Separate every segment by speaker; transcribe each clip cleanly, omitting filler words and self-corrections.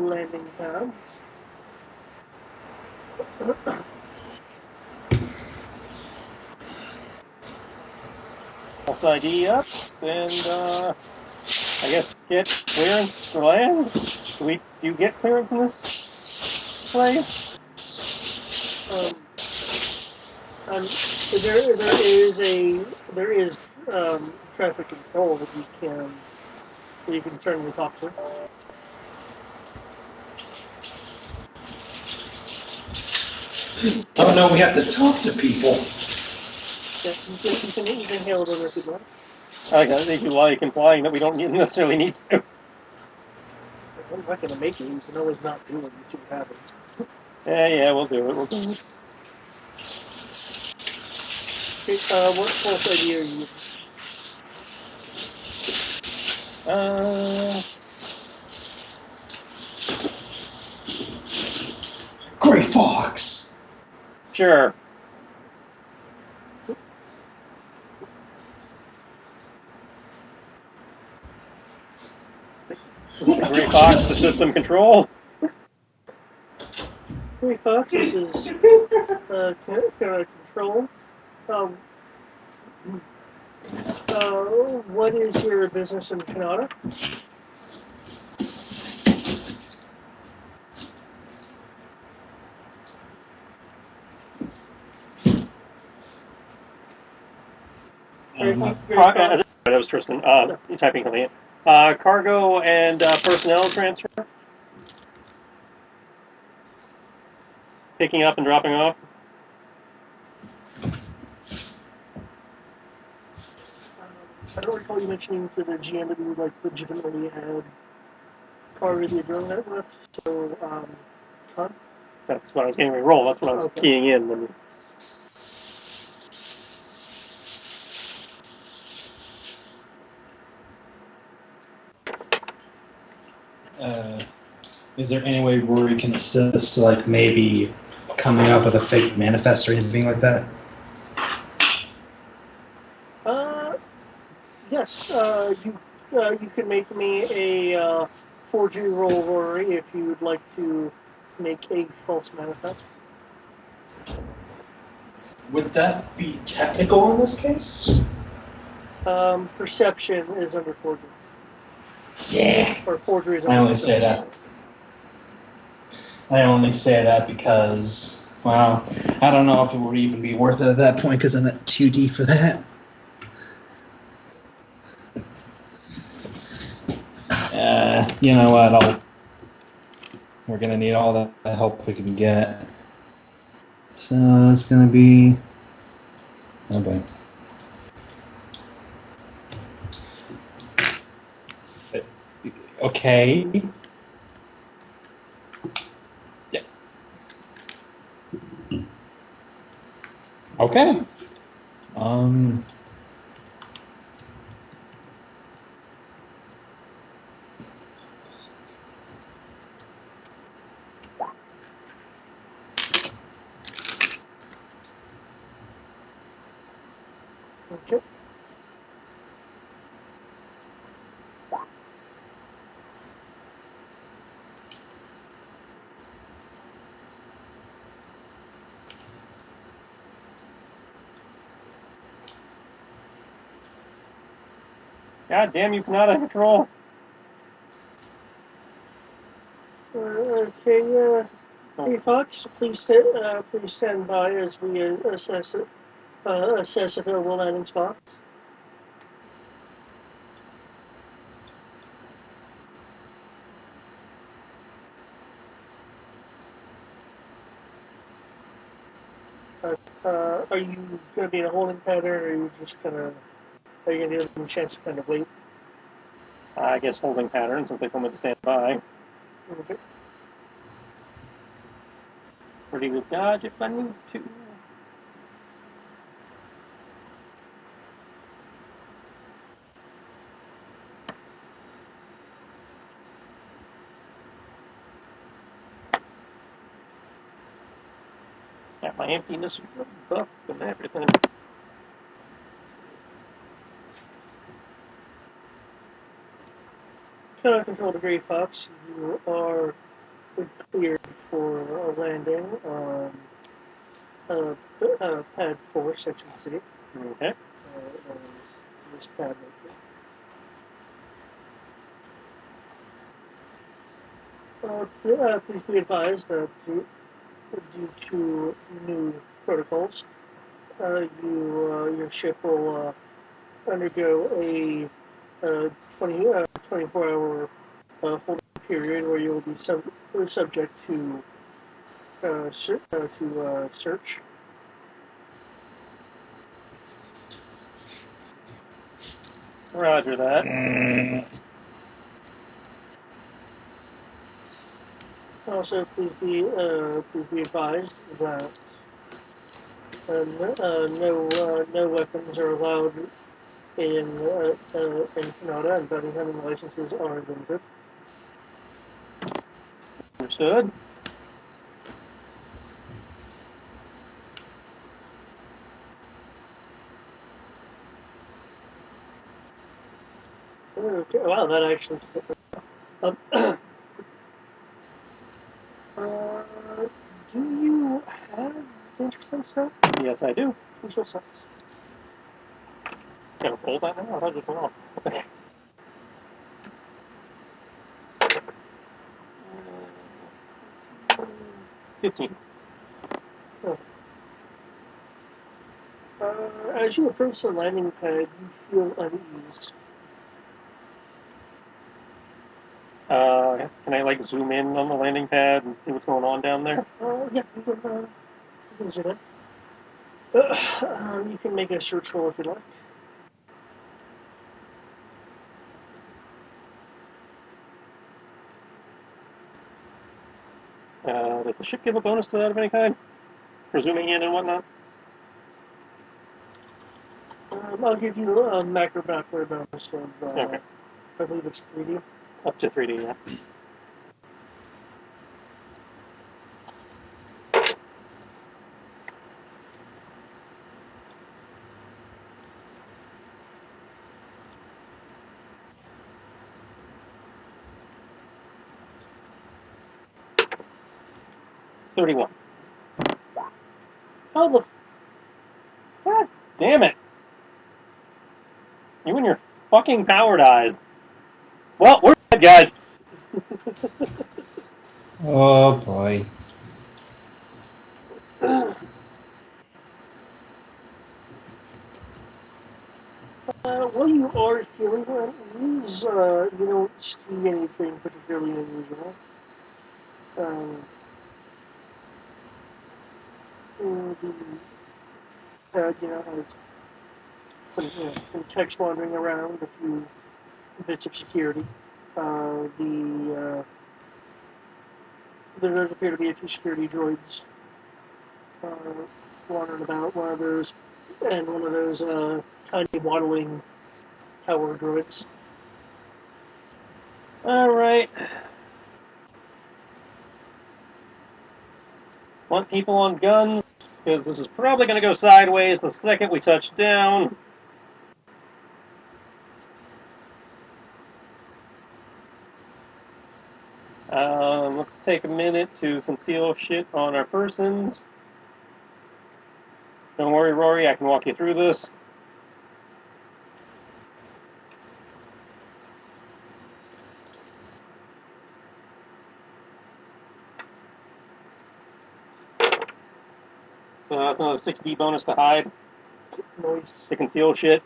Speaker 1: landing pads.
Speaker 2: False ID up, and I guess get clearance to land. Do you get clearance in this place?
Speaker 1: There is traffic control that you can certainly talk to.
Speaker 3: Oh no, we have to talk to people.
Speaker 1: Yeah, you can hail them if you'd like.
Speaker 2: I think you like implying that we don't necessarily need to.
Speaker 1: I'm not going to make you. You can always not do it and see what happens.
Speaker 2: Yeah, we'll do it. We'll do it.
Speaker 1: Okay, what false ID are you using?
Speaker 3: Gray Fox.
Speaker 2: Sure. Gray Fox, the system control.
Speaker 1: Gray Fox, this is control. What is your business in Canada?
Speaker 2: That was Tristan. Typing something in. Cargo and personnel transfer. Picking up and dropping off.
Speaker 1: I don't recall you mentioning to the GM that you legitimately had cargo that you're doing that with. So, Con?
Speaker 2: That's what I was getting ready to roll. That's what I was keying in. When
Speaker 3: Is there any way Rory can assist, like maybe coming up with a fake manifest or anything like that?
Speaker 1: Yes. You can make me a forgery roll, Rory, if you would like to make a false manifest.
Speaker 3: Would that be technical in this case?
Speaker 1: Perception is under forgery.
Speaker 3: Yeah.
Speaker 1: Or forgery is under
Speaker 3: I only say that. I only say that because, well, I don't know if it would even be worth it at that point because I'm at 2D for that. You know what? We're gonna need all the help we can get. So it's gonna be. Oh boy. Okay. Yeah. Okay.
Speaker 1: Okay.
Speaker 2: God damn you, Canada control.
Speaker 1: Okay. Hey, Fox, please stand by as we assess available landing spots. Are you going to be in a holding pattern, or are you just are you going to give them a chance to kind of wait?
Speaker 2: I guess holding pattern since they told me to stand by.
Speaker 1: Okay.
Speaker 2: Ready to dodge if I need to. Got my emptiness buff and everything.
Speaker 1: Control to Gray Fox, you are landing on pad 4, section C.
Speaker 2: Okay.
Speaker 1: This pad right here. Please be advised that due to new protocols, your ship will undergo a 24-hour holding period where you will be subject to search.
Speaker 2: Roger that.
Speaker 1: Also, please be advised that no weapons are allowed in Canada, and bounty hunting licenses are limited.
Speaker 2: Understood.
Speaker 1: Okay, wow, that actually. Do you have danger sense now?
Speaker 2: Yes, I do.
Speaker 1: Visual sense.
Speaker 2: Can I roll that now? I thought it was wrong. 15.
Speaker 1: As you approach the landing pad, you feel uneased.
Speaker 2: Can I like zoom in on the landing pad and see what's going on down there?
Speaker 1: Yeah, you can zoom in. You can make a search roll if you like.
Speaker 2: Does the ship give a bonus to that of any kind? For zooming in and whatnot?
Speaker 1: I'll give you a macro bonus of,
Speaker 2: Okay.
Speaker 1: I believe it's 3D.
Speaker 2: Up to 3D, yeah. $31.
Speaker 1: How the
Speaker 2: God damn it! You and your fucking powered eyes. Well, we're dead, guys.
Speaker 3: Oh boy.
Speaker 1: What you are feeling is you don't see anything particularly unusual. Has some text wandering around, a few bits of security. There does appear to be a few security droids uh, wandering about. One of those tiny waddling tower droids.
Speaker 2: Alright. Want people on guns, because this is probably going to go sideways the second we touch down. Let's take a minute to conceal shit on our persons. Don't worry, Rory, I can walk you through this. So that's another 6D bonus to hide,
Speaker 1: Noise.
Speaker 2: to conceal shit.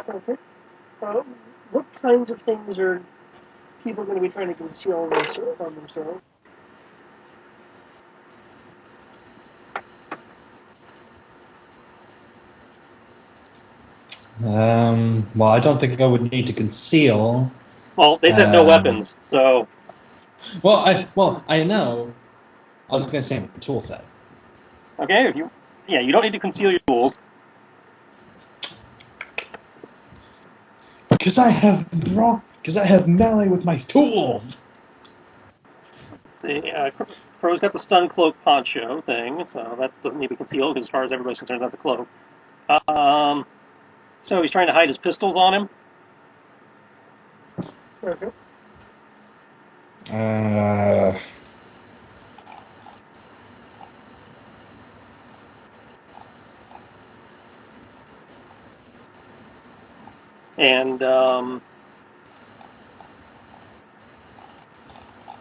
Speaker 1: Okay. What kinds of things are people going to be trying to conceal on themselves?
Speaker 3: Well, I don't think I would need to conceal.
Speaker 2: Well, they said no weapons, so...
Speaker 3: Well, I know. I was going to say my tool set.
Speaker 2: Okay, you don't need to conceal your tools.
Speaker 3: Because I have melee with my tools.
Speaker 2: see. Crow's got the stun cloak poncho thing, so that doesn't need to be concealed because, as far as everybody's concerned, that's a cloak. So he's trying to hide his pistols on him.
Speaker 1: Okay.
Speaker 2: And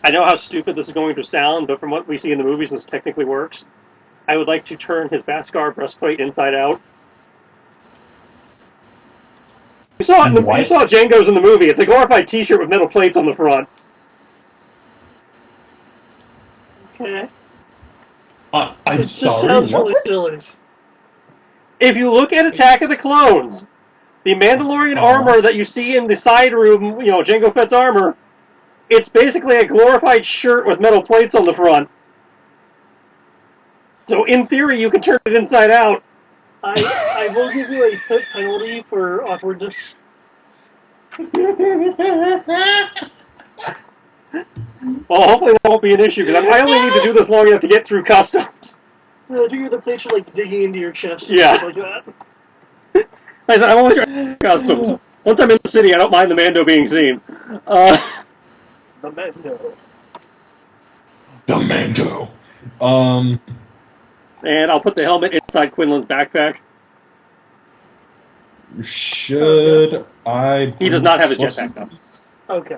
Speaker 2: I know how stupid this is going to sound, but from what we see in the movies, this technically works. I would like to turn his Bhaskar breastplate inside out. You saw it. You saw Django's in the movie. It's a glorified T-shirt with metal plates on the front.
Speaker 1: Okay.
Speaker 3: I'm
Speaker 1: It just
Speaker 3: sorry.
Speaker 1: sounds
Speaker 3: What?
Speaker 1: really silly.
Speaker 2: If you look at Attack of the Clones, the Mandalorian armor that you see in the side room, Jango Fett's armor, it's basically a glorified shirt with metal plates on the front. So in theory, you can turn it inside out.
Speaker 1: I will give you a penalty for awkwardness.
Speaker 2: Well, hopefully that won't be an issue, because I only need to do this long enough to get through customs.
Speaker 1: I figure the plates are like digging into your chest and
Speaker 2: Yeah.
Speaker 1: stuff like that.
Speaker 2: I said, I'm only trying customs. Once I'm in the city, I don't mind the Mando being seen.
Speaker 1: The Mando.
Speaker 3: The Mando.
Speaker 2: And I'll put the helmet inside Quinlan's backpack.
Speaker 3: Should I?
Speaker 2: He does not have his jetpack, though.
Speaker 1: Okay.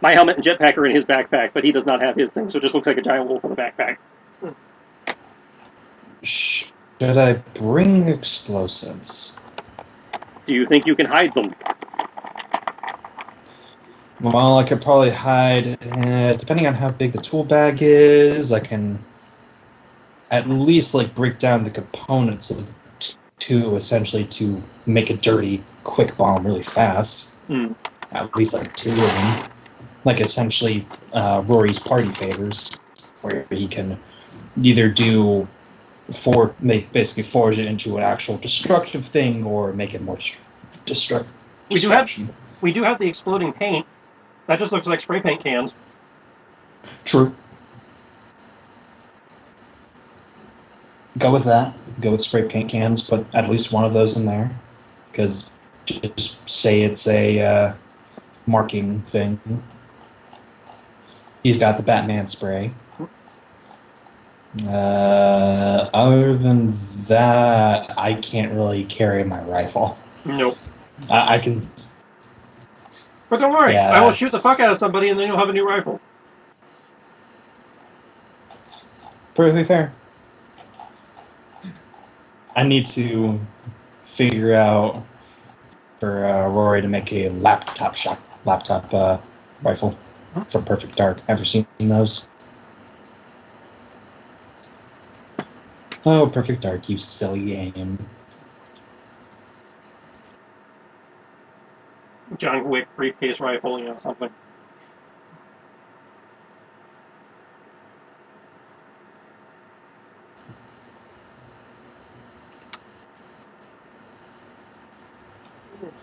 Speaker 2: My helmet and jetpack are in his backpack, but he does not have his thing, so it just looks like a giant wolf on a backpack.
Speaker 3: Should I bring explosives?
Speaker 2: Do you think you can hide them?
Speaker 3: Well, I could probably hide, depending on how big the tool bag is, I can at least break down the components of two, essentially, to make a dirty, quick bomb really fast. At least two of them. Essentially, Rory's party favors, where he can either basically forge it into an actual destructive thing, or make it more destructive.
Speaker 2: We do have the exploding paint. That just looks like spray paint cans.
Speaker 3: True. Go with that. Go with spray paint cans. Put at least one of those in there, because just say it's a marking thing. He's got the Batman spray. Other than that, I can't really carry my rifle.
Speaker 2: Nope.
Speaker 3: I can.
Speaker 2: But don't worry,
Speaker 3: Yeah,
Speaker 2: I will shoot the fuck out of somebody and then you'll have a new rifle.
Speaker 3: Perfectly fair. I need to figure out for Rory to make a laptop rifle from Perfect Dark. Ever seen those? Oh, Perfect Dark, you silly game.
Speaker 2: John Wick briefcase rifle, something.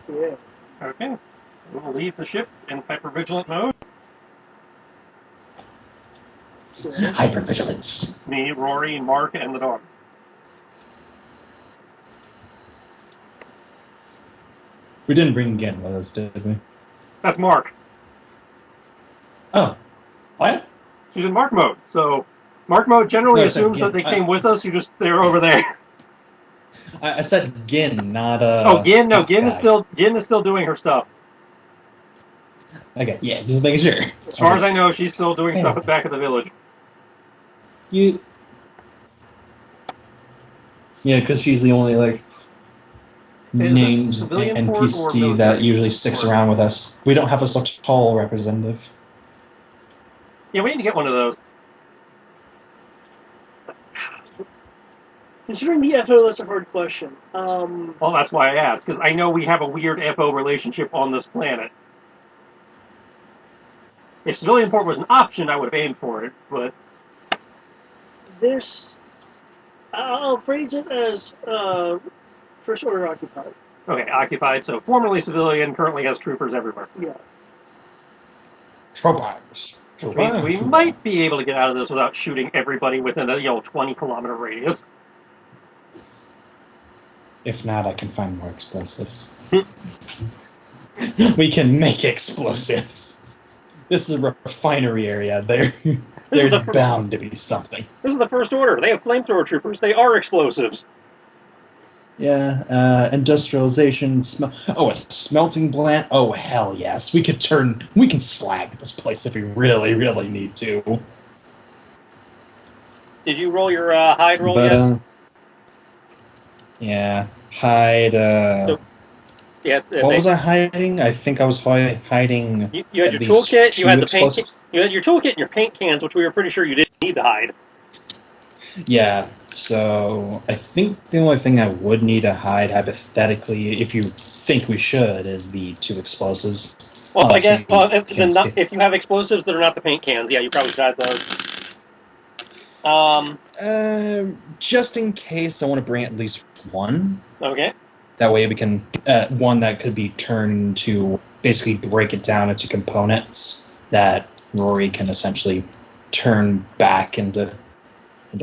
Speaker 1: Yeah.
Speaker 2: Okay. We'll leave the ship in hypervigilant mode.
Speaker 3: Hypervigilance.
Speaker 2: Me, Rory, Mark, and the dog.
Speaker 3: We didn't bring Gin with us, did we?
Speaker 2: That's Mark.
Speaker 3: Oh. What?
Speaker 2: She's in Mark mode, so Mark mode generally
Speaker 3: No,
Speaker 2: assumes that they came with us. They're over there.
Speaker 3: I said Gin, not
Speaker 2: Gin. No, Gin is still doing her stuff.
Speaker 3: Okay, yeah, just making sure.
Speaker 2: As far as I know, she's still doing stuff at the back of the village.
Speaker 3: Yeah, because she's the only named NPC that usually sticks around with us. We don't have a such tall representative.
Speaker 2: Yeah, we need to get one of those.
Speaker 1: Considering the FO, that's a hard question.
Speaker 2: Well, that's why I asked, because I know we have a weird FO relationship on this planet. If civilian port was an option, I would have aimed for it, but...
Speaker 1: I'll phrase it as First Order occupied.
Speaker 2: Okay, occupied, so formerly civilian, currently has troopers everywhere.
Speaker 1: Yeah.
Speaker 3: Troopers.
Speaker 2: Which means we might be able to get out of this without shooting everybody within a 20-kilometer radius.
Speaker 3: If not, I can find more explosives. We can make explosives. This is a refinery area. There's bound to be something.
Speaker 2: This is the First Order. They have flamethrower troopers. They are explosives.
Speaker 3: Yeah, industrialization. A smelting plant. Oh, hell yes. We can slag this place if we really, really need to.
Speaker 2: Did you roll your hide roll yet?
Speaker 3: Yeah, hide. What was I hiding? I think I was hiding.
Speaker 2: You had your toolkit. You had the paint. You had your toolkit and your paint cans, which we were pretty sure you didn't need to hide.
Speaker 3: Yeah. So I think the only thing I would need to hide, hypothetically, if you think we should, is the 2 explosives.
Speaker 2: Well, I guess if you have explosives that are not the paint cans, yeah, you probably should hide those.
Speaker 3: Just in case, I want to bring at least 1.
Speaker 2: Okay.
Speaker 3: That way we can one that could be turned to basically break it down into components that Rory can essentially turn back into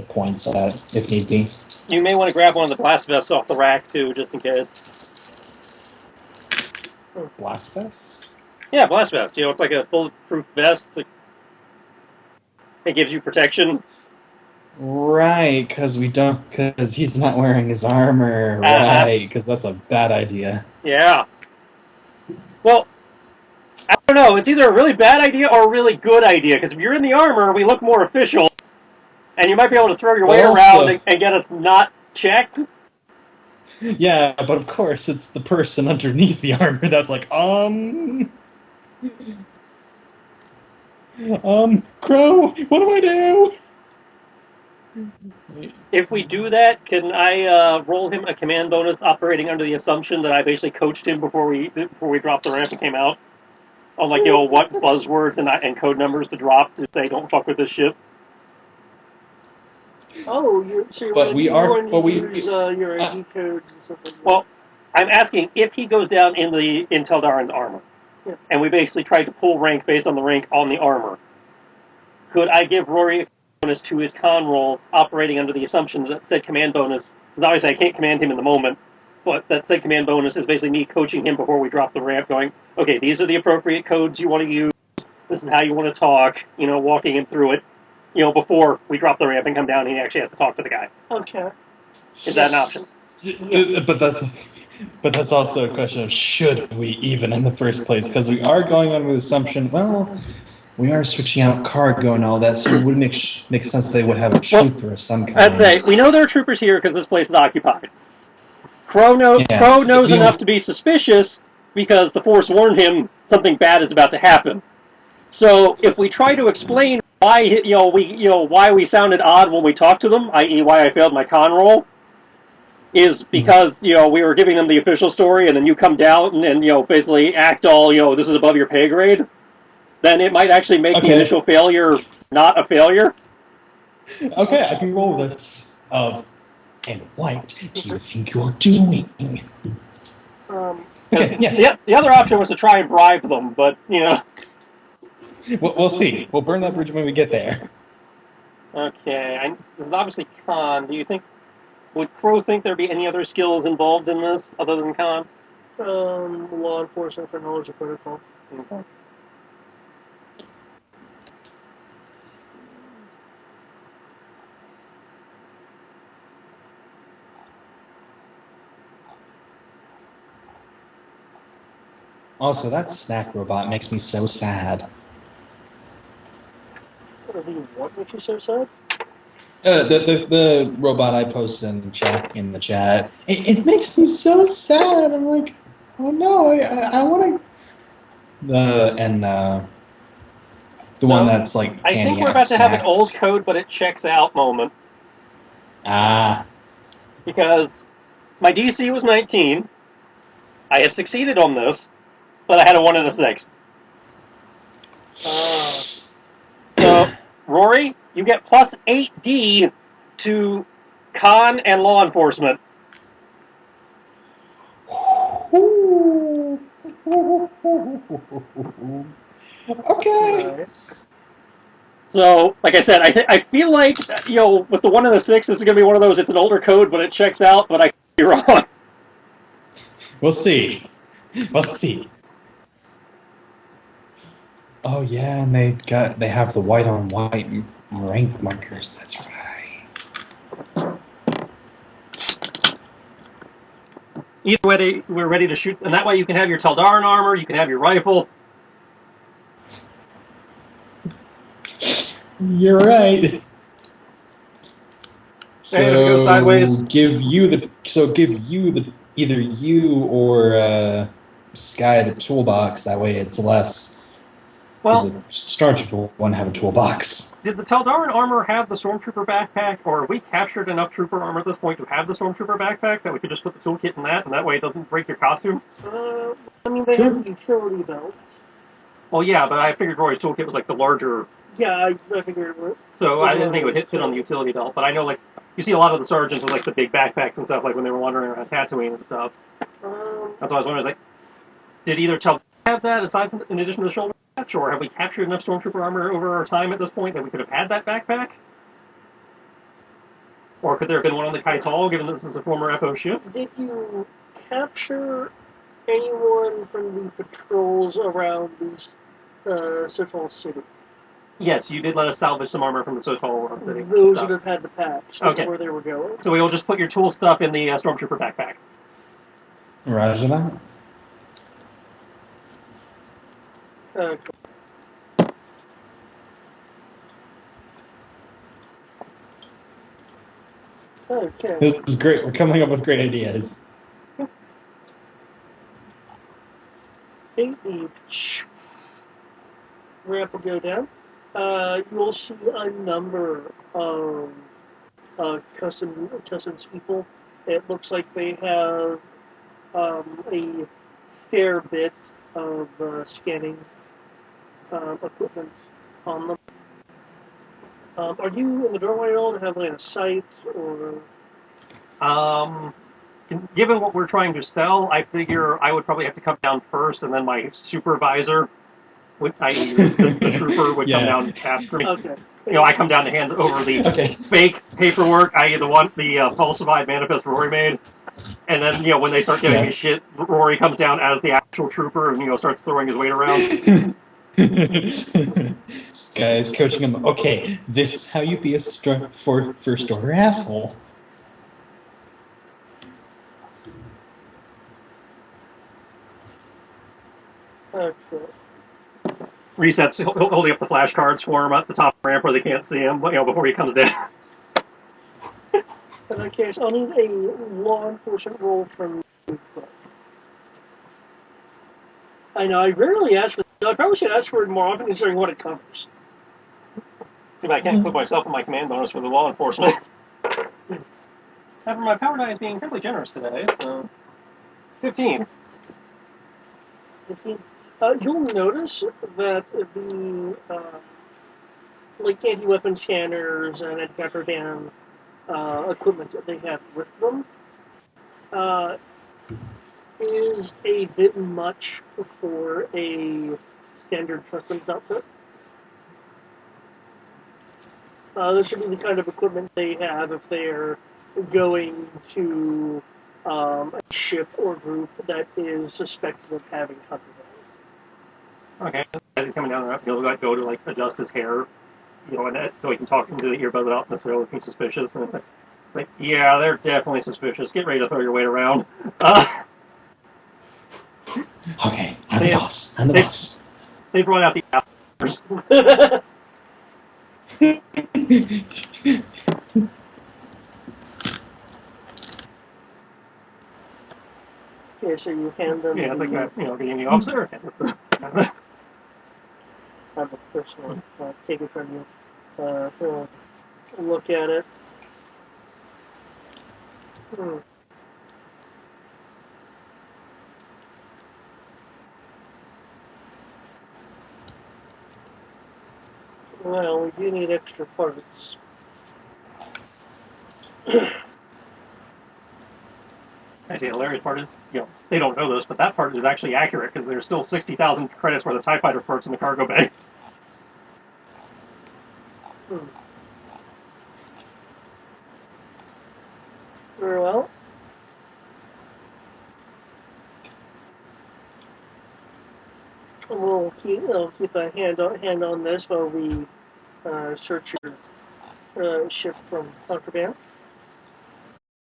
Speaker 3: points if need be.
Speaker 2: You may want to grab one of the blast vests off the rack too, just in case.
Speaker 3: Blast vest?
Speaker 2: Yeah, blast vest. It's like a bulletproof vest. It gives you protection.
Speaker 3: Right, because he's not wearing his armor. Right, because that's a bad idea.
Speaker 2: Yeah. Well, I don't know. It's either a really bad idea or a really good idea, because if you're in the armor, we look more official. And you might be able to throw your way around and get us not checked.
Speaker 3: Yeah, but of course it's the person underneath the armor that's like, Crow, what do I do?
Speaker 2: If we do that, can I roll him a command bonus operating under the assumption that I basically coached him before we dropped the ramp and came out? On what buzzwords and code numbers to drop to say don't fuck with this ship.
Speaker 1: Oh, you use your ID codes and stuff like that.
Speaker 2: Well, I'm asking if he goes down in the Intel Darren's armor, and we basically tried to pull rank based on the rank on the armor. Could I give Rory a bonus to his con roll, operating under the assumption that said command bonus? Because obviously I can't command him in the moment, but that said command bonus is basically me coaching him before we drop the ramp, going, okay, these are the appropriate codes you want to use. This is how you want to talk. Walking him through it. Before we drop the ramp and come down, he actually has to talk to the guy.
Speaker 1: Okay.
Speaker 2: Is that an option?
Speaker 3: But that's also a question of should we even in the first place? Because we are going on with the assumption, we are switching out cargo and all that, so it would make sense they would have a trooper of some kind.
Speaker 2: I'd say, we know there are troopers here because this place is occupied. Crow knows enough to be suspicious because the Force warned him something bad is about to happen. So if we try to explain why why we sounded odd when we talked to them, i.e. why I failed my con roll, is because we were giving them the official story, and then you come down and basically act all this is above your pay grade, then it might actually make the initial failure not a failure.
Speaker 3: Okay, I can roll this. And what do you think you're doing?
Speaker 2: The other option was to try and bribe them, but
Speaker 3: We'll see. We'll burn that bridge when we get there.
Speaker 2: Okay, this is obviously con. Would Crow think there'd be any other skills involved in this other than con?
Speaker 1: Law enforcement for knowledge of protocol.
Speaker 2: Okay.
Speaker 3: Also, that snack robot makes me so sad.
Speaker 1: What makes you so sad?
Speaker 3: The robot I posted in the chat. It makes me so sad. I'm like, oh no, I want to. The one that's like.
Speaker 2: I think we're about to have an old code, but it checks out moment. Because my DC was 19. I have succeeded on this, but I had a 1 and a 6. So, Rory, you get plus 8D to con and law enforcement.
Speaker 3: Okay.
Speaker 2: So, like I said, I feel like, with the 1 and the 6, this is going to be one of those, it's an older code, but it checks out, but I could be wrong.
Speaker 3: We'll see. We'll see. Oh yeah, and they have the white on white rank markers. That's right.
Speaker 2: Either way, we're ready to shoot, and that way you can have your Teldaran armor, you can have your rifle.
Speaker 3: You're right.
Speaker 2: And if it goes sideways,
Speaker 3: give you the either you or Sky the toolbox. That way it's less.
Speaker 2: well,
Speaker 3: Because the Stormtrooper won't have a toolbox.
Speaker 2: did the Teldaran armor have the Stormtrooper backpack, or have we captured enough Trooper armor at this point to have the Stormtrooper backpack that we could just put the toolkit in that, and that way it doesn't break your costume?
Speaker 1: I mean, they
Speaker 3: Sure.
Speaker 1: have utility belts.
Speaker 2: Well, yeah, but I figured Rory's toolkit was like the larger,
Speaker 1: Yeah, I figured it would.
Speaker 2: so I didn't think it would fit on the utility belt. But I know, like, you see a lot of the sergeants with like the big backpacks and stuff, like when they were wandering around Tatooine and stuff. That's why I was wondering, like, did either Teldaran have that aside from, in addition to the shoulder patch, or have we captured enough Stormtrooper armor over our time at this point that we could have had that backpack? Or could there have been one on the Kaital, given that this is a former FO ship?
Speaker 1: Did you capture anyone from the patrols around the Sotol City?
Speaker 2: Yes, you did let us salvage some armor from the Sotol City.
Speaker 1: Those that have had the patch,
Speaker 2: Okay.
Speaker 1: where they were going.
Speaker 2: So we will just put your tool stuff in the Stormtrooper backpack.
Speaker 3: Roger that.
Speaker 1: Okay.
Speaker 3: This is great. We're coming up with great ideas.
Speaker 1: The ramp will go down. You'll see a number of customs people. It looks like they have a fair bit of scanning equipment on them. Are you in the doorway at all to have like a sight or?
Speaker 2: Given what we're trying to sell, I figure I would probably have to come down first, and then my supervisor, i.e. the trooper, would come down after me.
Speaker 1: Okay.
Speaker 2: I come down to hand over the fake paperwork, i.e. the falsified manifest Rory made. And then, when they start giving me shit, Rory comes down as the actual trooper and, starts throwing his weight around.
Speaker 3: This guy is coaching him. Okay, this is how you be a first order asshole.
Speaker 1: Okay.
Speaker 2: Resets, holding up the flashcards for him at the top of the ramp where they can't see him, before he comes down.
Speaker 1: In that case, I'll need a law enforcement roll from you. I know, I rarely ask for this. I probably should ask for it more often considering what it covers.
Speaker 2: If I can't include myself in my command bonus for the law enforcement. However, my power die is being fairly generous today, so 15.
Speaker 1: 15. You'll notice that the anti-weapon scanners and anti-contraband equipment that they have with them is a bit much for a standard customs outfit. This should be the kind of equipment they have if they're going to a ship or group that is suspected of having contraband.
Speaker 2: Okay. As he's coming down the ramp, he'll go to adjust his hair, so he can talk into the earbud without necessarily looking suspicious. And it's like, yeah, they're definitely suspicious. Get ready to throw your weight around.
Speaker 3: Okay, I'm the boss. I'm the boss.
Speaker 2: They've run out the hours.
Speaker 1: Okay, so you hand them.
Speaker 2: Yeah, it's like that, getting the officer.
Speaker 1: Have the person take it from you. Look at it. Well, we do need extra parts.
Speaker 2: I see. The hilarious part is, they don't know this, but that part is actually accurate because there's still 60,000 credits worth of TIE Fighter parts in the cargo bay.
Speaker 1: Hmm. Very well. We'll keep a hand on this while we search your ship from contraband.